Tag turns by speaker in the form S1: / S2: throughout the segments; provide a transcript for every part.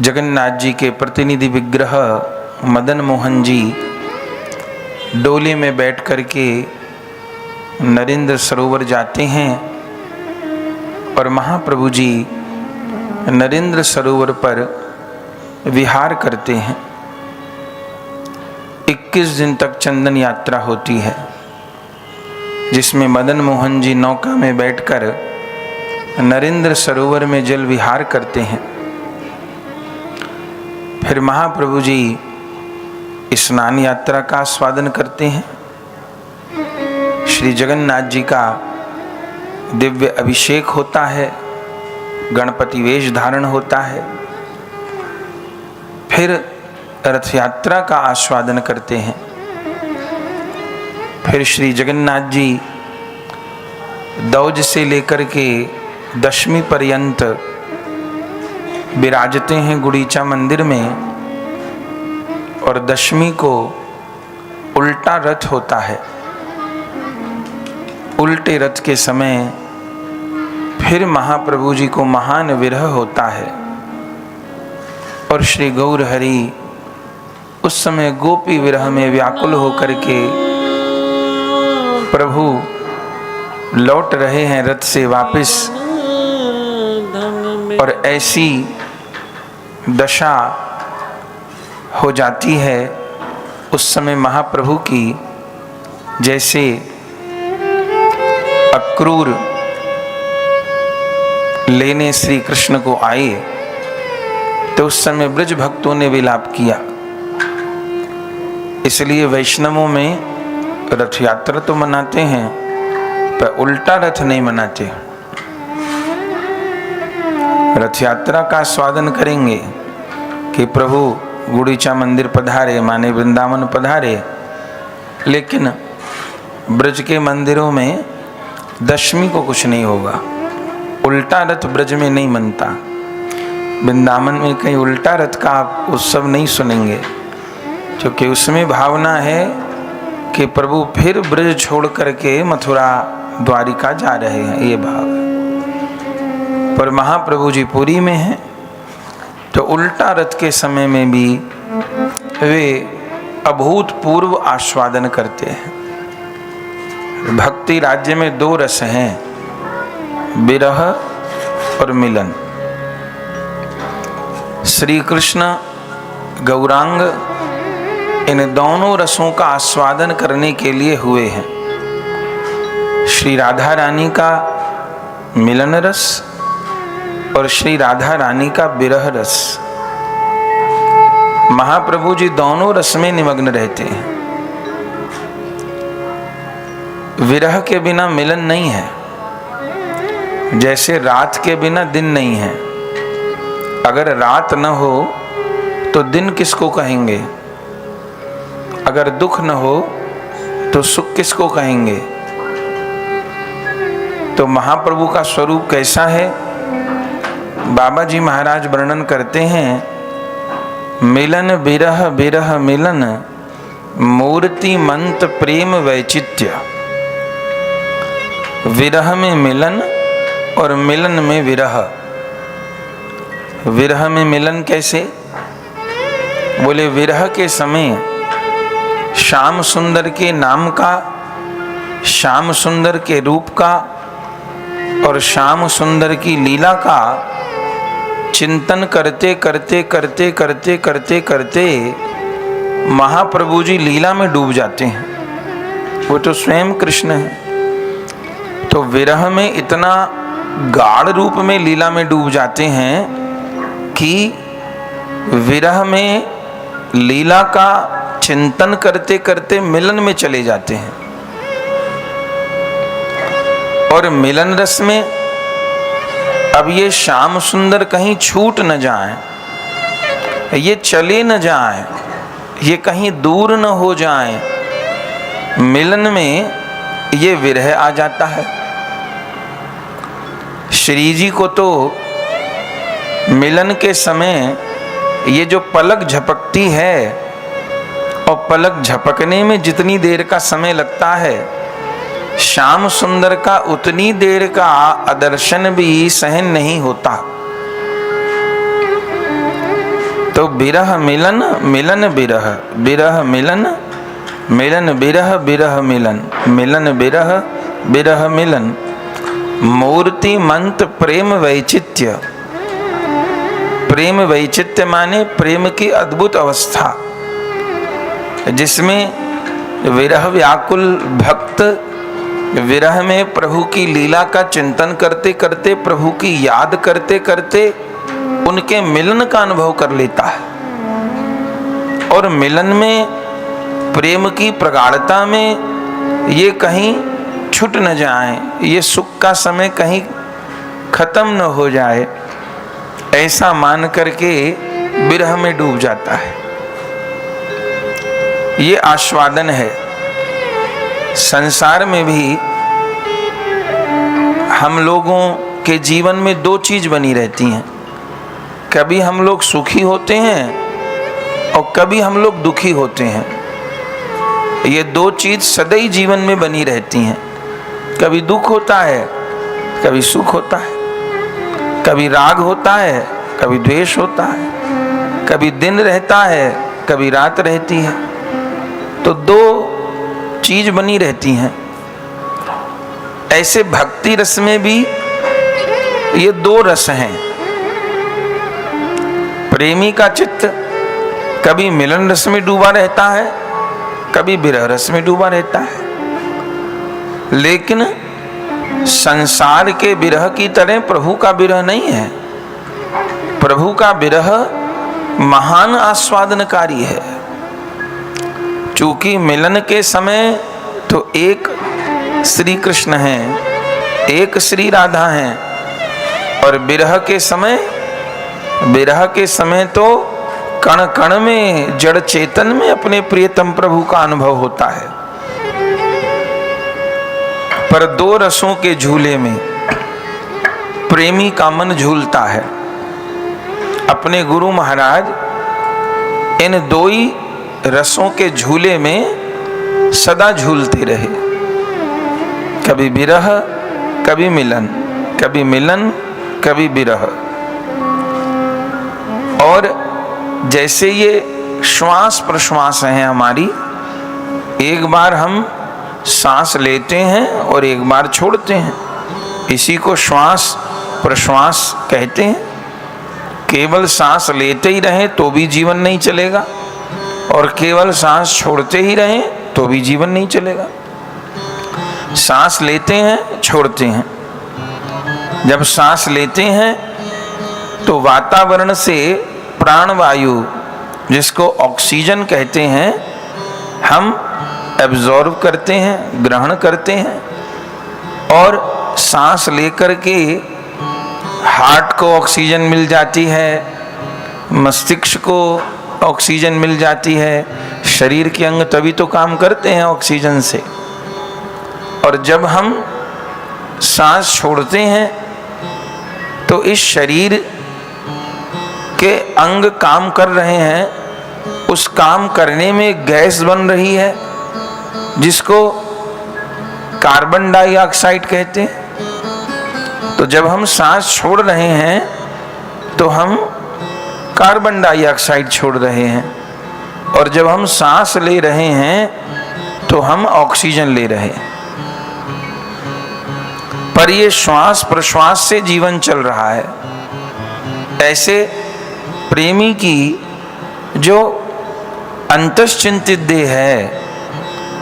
S1: जगन्नाथ जी के प्रतिनिधि विग्रह मदन मोहन जी डोले में बैठ कर के नरेंद्र सरोवर जाते हैं और महाप्रभु जी नरेंद्र सरोवर पर विहार करते हैं। 21 दिन तक चंदन यात्रा होती है, जिसमें मदन मोहन जी नौका में बैठकर नरेंद्र सरोवर में जल विहार करते हैं। फिर महाप्रभु जी स्नान यात्रा का आस्वादन करते हैं। श्री जगन्नाथ जी का दिव्य अभिषेक होता है, गणपति वेश धारण होता है। फिर रथ यात्रा का आस्वादन करते हैं। फिर श्री जगन्नाथ जी दौज से लेकर के दशमी पर्यंत विराजते हैं गुड़ीचा मंदिर में, और दशमी को उल्टा रथ होता है। उल्टे रथ के समय फिर महाप्रभु जी को महान विरह होता है और श्री गौर हरि उस समय गोपी विरह में व्याकुल होकर के प्रभु लौट रहे हैं रथ से वापस, और ऐसी दशा हो जाती है उस समय महाप्रभु की, जैसे अक्रूर लेने श्री कृष्ण को आए तो उस समय ब्रज भक्तों ने विलाप किया। इसलिए वैष्णवों में रथ यात्रा तो मनाते हैं पर उल्टा रथ नहीं मनाते। रथ यात्रा का स्वादन करेंगे कि प्रभु गुड़ीचा मंदिर पधारे, माने वृंदावन पधारे, लेकिन ब्रज के मंदिरों में दशमी को कुछ नहीं होगा। उल्टा रथ ब्रज में नहीं मनता। वृंदावन में कहीं उल्टा रथ का आप उत्सव नहीं सुनेंगे, क्योंकि उसमें भावना है कि प्रभु फिर ब्रज छोड़ करके मथुरा द्वारिका जा रहे हैं, ये भाव है। पर महाप्रभु जी पुरी में हैं तो उल्टा रथ के समय में भी वे अभूतपूर्व आस्वादन करते हैं। भक्ति राज्य में 2 रस हैं, विरह और मिलन। श्री कृष्ण गौरांग इन दोनों रसों का आस्वादन करने के लिए हुए हैं। श्री राधा रानी का मिलन रस और श्री राधा रानी का विरह रस। महाप्रभु जी दोनों रस में निमग्न रहते हैं। विरह के बिना मिलन नहीं है, जैसे रात के बिना दिन नहीं है। अगर रात न हो तो दिन किसको कहेंगे? अगर दुख न हो तो सुख किसको कहेंगे? तो महाप्रभु का स्वरूप कैसा है? बाबा जी महाराज वर्णन करते हैं, मिलन विरह विरह मिलन मूर्ति मंत प्रेम वैचित्य। विरह में मिलन और मिलन में विरह। विरह में मिलन कैसे? बोले विरह के समय श्याम सुंदर के नाम का, श्याम सुंदर के रूप का और श्याम सुंदर की लीला का चिंतन करते करते करते करते करते करते महाप्रभु जी लीला में डूब जाते हैं। वो तो स्वयं कृष्ण है। तो विरह में इतना गाढ़ रूप में लीला में डूब जाते हैं कि विरह में लीला का चिंतन करते करते मिलन में चले जाते हैं। और मिलन रस में अब ये श्याम सुंदर कहीं छूट न जाए, ये चले न जाए, ये कहीं दूर न हो जाए, मिलन में ये विरह आ जाता है। श्री जी को तो मिलन के समय ये जो पलक झपकती है, और पलक झपकने में जितनी देर का समय लगता है, श्याम सुंदर का उतनी देर का अदर्शन भी सहन नहीं होता। तो विरह मिलन, मिलन विरह, विरह मिलन, मिलन विरह, विरह मिलन, मिलन विरह, विरह मिलन। मूर्ति मंत प्रेम वैचित्य। प्रेम वैचित्य माने प्रेम की अद्भुत अवस्था, जिसमें विरह व्याकुल भक्त विरह में प्रभु की लीला का चिंतन करते करते, प्रभु की याद करते करते उनके मिलन का अनुभव कर लेता है। और मिलन में, प्रेम की प्रगाढ़ता में ये कहीं छूट न जाए, ये सुख का समय कहीं खत्म न हो जाए, ऐसा मान करके विरह में डूब जाता है। ये आस्वादन है। संसार में भी हम लोगों के जीवन में दो चीज बनी रहती हैं। कभी हम लोग सुखी होते हैं और कभी हम लोग दुखी होते हैं। ये दो चीज सदैव जीवन में बनी रहती हैं। कभी दुख होता है, कभी सुख होता है, कभी राग होता है, कभी द्वेष होता है, कभी दिन रहता है, कभी रात रहती है। तो दो चीज बनी रहती हैं। ऐसे भक्ति रस में भी ये दो रस हैं। प्रेमी का चित्त कभी मिलन रस में डूबा रहता है, कभी विरह रस में डूबा रहता है। लेकिन संसार के विरह की तरह प्रभु का विरह नहीं है। प्रभु का विरह महान आस्वादनकारी है। चूंकि मिलन के समय तो एक श्री कृष्ण हैं, एक श्री राधा हैं, और विरह के समय तो कण कण में, जड़ चेतन में अपने प्रियतम प्रभु का अनुभव होता है। पर दो रसों के झूले में प्रेमी का मन झूलता है। अपने गुरु महाराज इन दो ही रसों के झूले में सदा झूलते रहे। कभी विरह, कभी मिलन, कभी मिलन, कभी विरह। और जैसे ये श्वास प्रश्वास है हमारी, एक बार हम सांस लेते हैं और एक बार छोड़ते हैं, इसी को श्वास प्रश्वास कहते हैं। केवल सांस लेते ही रहें तो भी जीवन नहीं चलेगा, और केवल सांस छोड़ते ही रहें तो भी जीवन नहीं चलेगा। सांस लेते हैं, छोड़ते हैं। जब सांस लेते हैं तो वातावरण से प्राणवायु, जिसको ऑक्सीजन कहते हैं, हम एब्जॉर्ब करते हैं, ग्रहण करते हैं। और सांस लेकर के हार्ट को ऑक्सीजन मिल जाती है, मस्तिष्क को ऑक्सीजन मिल जाती है, शरीर के अंग तभी तो काम करते हैं ऑक्सीजन से। और जब हम सांस छोड़ते हैं तो इस शरीर के अंग काम कर रहे हैं, उस काम करने में गैस बन रही है, जिसको कार्बन डाइऑक्साइड कहते हैं। तो जब हम सांस छोड़ रहे हैं तो हम कार्बन डाइऑक्साइड छोड़ रहे हैं, और जब हम सांस ले रहे हैं तो हम ऑक्सीजन ले रहे हैं। पर ये श्वास प्रश्वास से जीवन चल रहा है। ऐसे प्रेमी की जो अंतश्चिंतित देह है,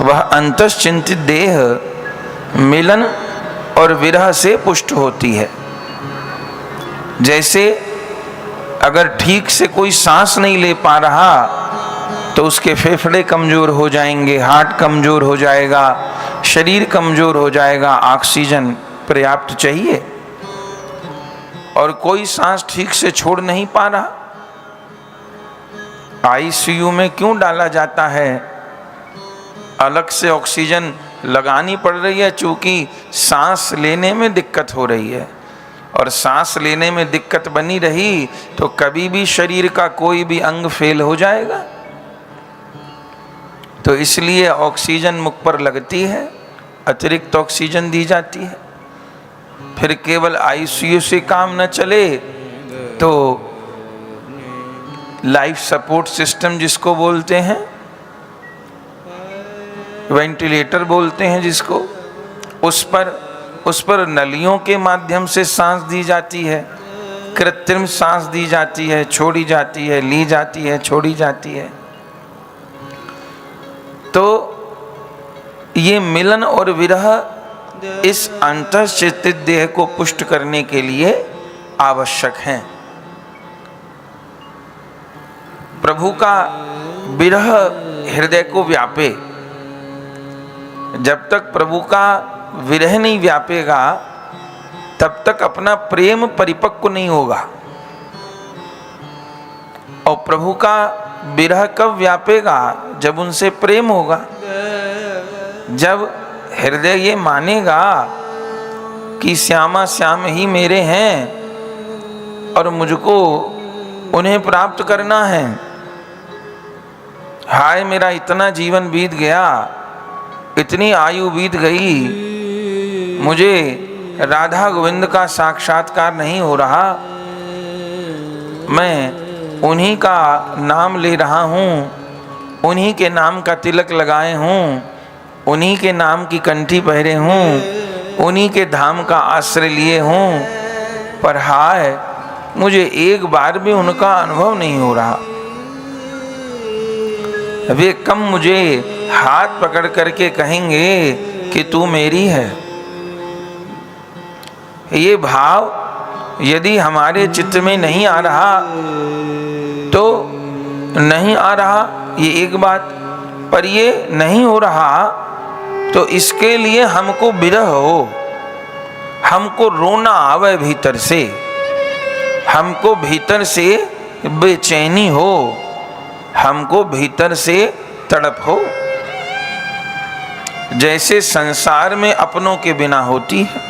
S1: वह अंतश्चिंतित देह मिलन और विरह से पुष्ट होती है। जैसे अगर ठीक से कोई सांस नहीं ले पा रहा तो उसके फेफड़े कमजोर हो जाएंगे, हार्ट कमजोर हो जाएगा, शरीर कमजोर हो जाएगा, ऑक्सीजन पर्याप्त चाहिए। और कोई सांस ठीक से छोड़ नहीं पा रहा, आईसीयू में क्यों डाला जाता है? अलग से ऑक्सीजन लगानी पड़ रही है, चूंकि सांस लेने में दिक्कत हो रही है। और सांस लेने में दिक्कत बनी रही तो कभी भी शरीर का कोई भी अंग फेल हो जाएगा। तो इसलिए ऑक्सीजन मुख पर लगती है, अतिरिक्त ऑक्सीजन दी जाती है। फिर केवल आईसीयू से काम न चले तो लाइफ सपोर्ट सिस्टम जिसको बोलते हैं, वेंटिलेटर बोलते हैं जिसको, उस पर नलियों के माध्यम से सांस दी जाती है, कृत्रिम सांस दी जाती है, छोड़ी जाती है, ली जाती है, छोड़ी जाती है। तो ये मिलन और विरह इस अंतःस्थित देह को पुष्ट करने के लिए आवश्यक हैं। प्रभु का विरह हृदय को व्यापे, जब तक प्रभु का विरह नहीं व्यापेगा तब तक अपना प्रेम परिपक्व नहीं होगा। और प्रभु का विरह कब व्यापेगा? जब उनसे प्रेम होगा, जब हृदय ये मानेगा कि श्यामा श्याम ही मेरे हैं और मुझको उन्हें प्राप्त करना है। हाय मेरा इतना जीवन बीत गया, इतनी आयु बीत गई, मुझे राधा गोविंद का साक्षात्कार नहीं हो रहा, मैं उन्हीं का नाम ले रहा हूँ, उन्हीं के नाम का तिलक लगाए हूँ, उन्हीं के नाम की कंठी पहरे हूँ, उन्हीं के धाम का आश्रय लिए हूँ, पर हाय मुझे एक बार भी उनका अनुभव नहीं हो रहा। वे कम मुझे हाथ पकड़ करके कहेंगे कि तू मेरी है। ये भाव यदि हमारे चित्त में नहीं आ रहा तो नहीं आ रहा, ये एक बात, पर ये नहीं हो रहा तो इसके लिए हमको विरह हो, हमको रोना आवे भीतर से, हमको भीतर से बेचैनी हो, हमको भीतर से तड़प हो। जैसे संसार में अपनों के बिना होती है,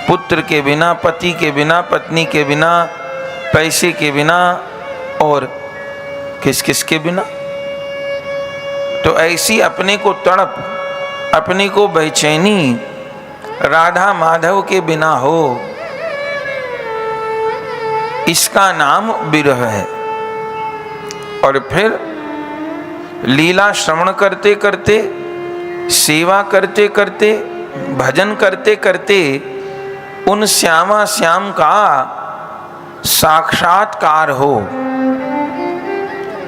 S1: पुत्र के बिना, पति के बिना, पत्नी के बिना, पैसे के बिना और किस किस के बिना, तो ऐसी अपने को तड़प, अपने को बेचैनी राधा माधव के बिना हो, इसका नाम विरह है। और फिर लीला श्रवण करते करते, सेवा करते करते, भजन करते करते उन श्यामा श्याम का साक्षात्कार हो,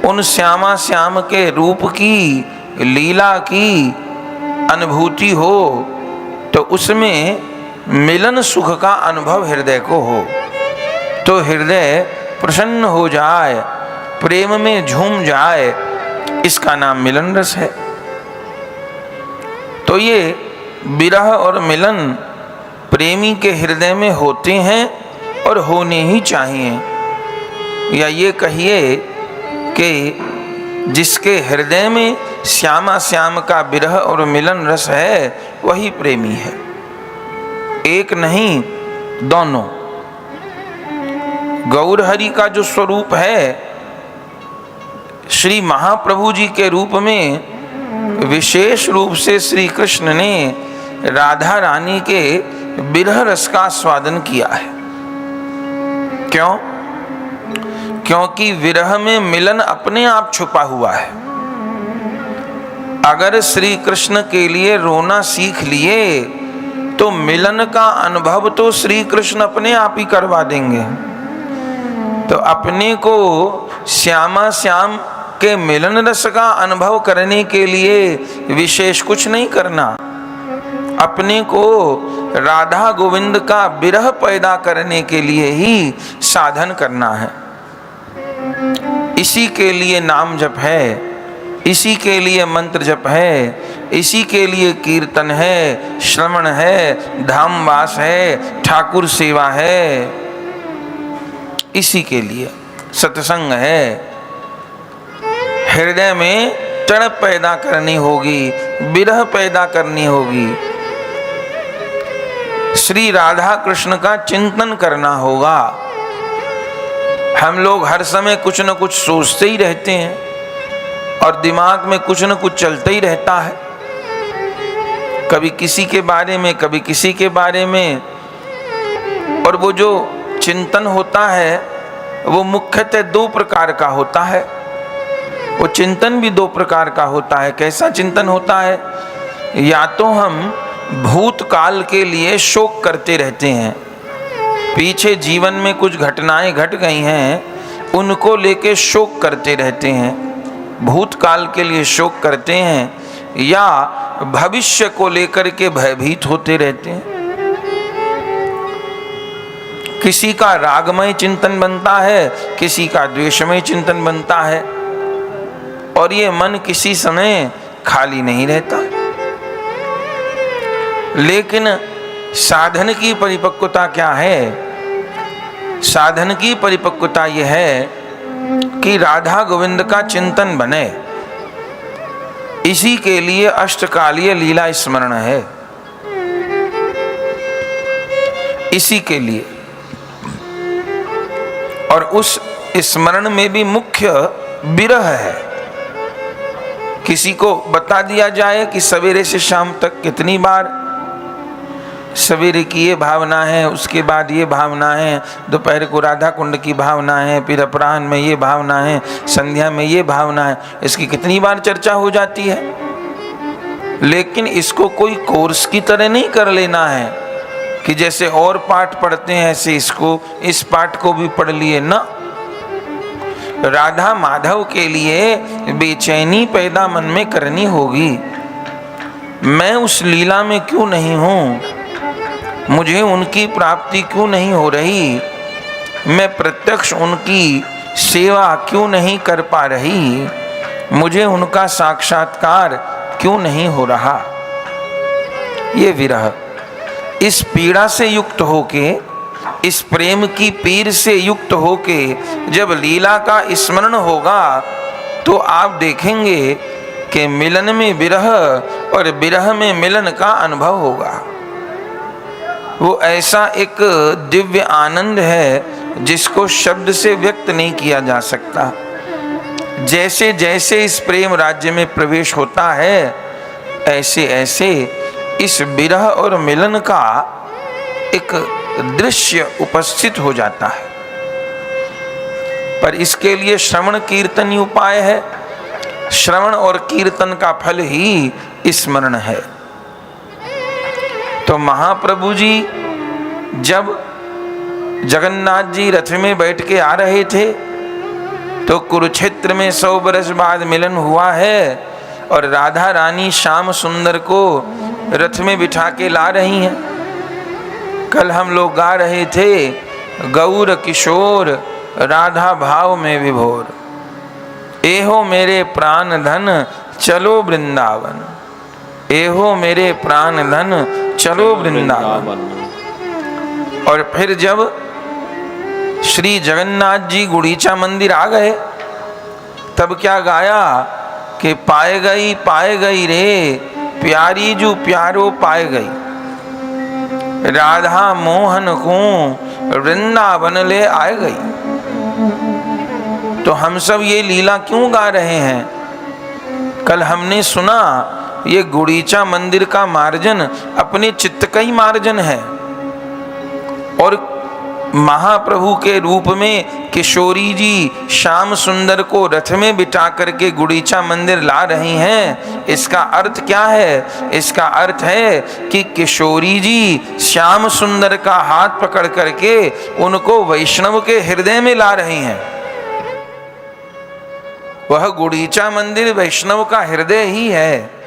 S1: उन श्यामा श्याम के रूप की, लीला की अनुभूति हो, तो उसमें मिलन सुख का अनुभव हृदय को हो, तो हृदय प्रसन्न हो जाए, प्रेम में झूम जाए, इसका नाम मिलन रस है। तो ये विरह और मिलन प्रेमी के हृदय में होते हैं और होने ही चाहिए, या ये कहिए कि जिसके हृदय में श्यामा श्याम का विरह और मिलन रस है वही प्रेमी है, एक नहीं दोनों। गौर हरि का जो स्वरूप है, श्री महाप्रभु जी के रूप में विशेष रूप से श्री कृष्ण ने राधा रानी के विरह रस का स्वादन किया है। क्यों? क्योंकि विरह में मिलन अपने आप छुपा हुआ है। अगर श्री कृष्ण के लिए रोना सीख लिए तो मिलन का अनुभव तो श्री कृष्ण अपने आप ही करवा देंगे। तो अपने को श्यामा श्याम के मिलन रस का अनुभव करने के लिए विशेष कुछ नहीं करना, अपने को राधा गोविंद का विरह पैदा करने के लिए ही साधन करना है। इसी के लिए नाम जप है, इसी के लिए मंत्र जप है, इसी के लिए कीर्तन है, श्रवण है, धाम वास है, ठाकुर सेवा है, इसी के लिए सत्संग है। हृदय में तड़प पैदा करनी होगी, विरह पैदा करनी होगी, श्री राधा कृष्ण का चिंतन करना होगा। हम लोग हर समय कुछ न कुछ सोचते ही रहते हैं और दिमाग में कुछ न कुछ चलता ही रहता है, कभी किसी के बारे में, कभी किसी के बारे में। और वो जो चिंतन होता है वो मुख्यतः दो प्रकार का होता है। वो चिंतन भी दो प्रकार का होता है। कैसा चिंतन होता है? या तो हम भूतकाल के लिए शोक करते रहते हैं, पीछे जीवन में कुछ घटनाएं घट गई हैं उनको लेके शोक करते रहते हैं, भूतकाल के लिए शोक करते हैं, या भविष्य को लेकर के भयभीत होते रहते हैं। किसी का रागमय चिंतन बनता है, किसी का द्वेषमय चिंतन बनता है, और ये मन किसी समय खाली नहीं रहता। लेकिन साधन की परिपक्वता क्या है? साधन की परिपक्वता यह है कि राधा गोविंद का चिंतन बने। इसी के लिए अष्टकालीय लीला स्मरण है, इसी के लिए। और उस स्मरण में भी मुख्य विरह है। किसी को बता दिया जाए कि सवेरे से शाम तक कितनी बार, सवेरे की ये भावना है, उसके बाद ये भावना है, दोपहर को राधा कुंड की भावना है, फिर अपराह्न में ये भावना है, संध्या में ये भावना है, इसकी कितनी बार चर्चा हो जाती है। लेकिन इसको कोई कोर्स की तरह नहीं कर लेना है कि जैसे और पाठ पढ़ते हैं ऐसे इसको, इस पाठ को भी पढ़ लिए ना। राधा माधव के लिए बेचैनी पैदा मन में करनी होगी। मैं उस लीला में क्यों नहीं हूं? मुझे उनकी प्राप्ति क्यों नहीं हो रही? मैं प्रत्यक्ष उनकी सेवा क्यों नहीं कर पा रही? मुझे उनका साक्षात्कार क्यों नहीं हो रहा? ये विरह, इस पीड़ा से युक्त होके, इस प्रेम की पीर से युक्त होके जब लीला का स्मरण होगा तो आप देखेंगे कि मिलन में विरह और विरह में मिलन का अनुभव होगा। वो ऐसा एक दिव्य आनंद है जिसको शब्द से व्यक्त नहीं किया जा सकता। जैसे जैसे इस प्रेम राज्य में प्रवेश होता है, ऐसे ऐसे इस विरह और मिलन का एक दृश्य उपस्थित हो जाता है। पर इसके लिए श्रवण कीर्तन ही उपाय है। श्रवण और कीर्तन का फल ही स्मरण है। तो महाप्रभु जी जब जगन्नाथ जी रथ में बैठ के आ रहे थे तो कुरुक्षेत्र में 100 बरस बाद मिलन हुआ है और राधा रानी श्याम सुंदर को रथ में बिठा के ला रही हैं। कल हम लोग गा रहे थे, गौर किशोर राधा भाव में विभोर, एहो मेरे प्राण धन चलो वृंदावन, एहो मेरे प्राण धन चलो वृंदावन। और फिर जब श्री जगन्नाथ जी गुड़ीचा मंदिर आ गए तब क्या गाया कि पाए गई रे प्यारी जू प्यारो पाए गई, राधा मोहन को वृंदावन ले आए गई। तो हम सब ये लीला क्यों गा रहे हैं? कल हमने सुना ये गुड़ीचा मंदिर का मार्जन अपने चित्त का ही मार्जन है, और महाप्रभु के रूप में किशोरी जी श्याम सुंदर को रथ में बिठा करके गुड़ीचा मंदिर ला रही हैं। इसका अर्थ क्या है? इसका अर्थ है कि किशोरी जी श्याम सुंदर का हाथ पकड़ करके उनको वैष्णव के हृदय में ला रही हैं। वह गुड़ीचा मंदिर वैष्णव का हृदय ही है।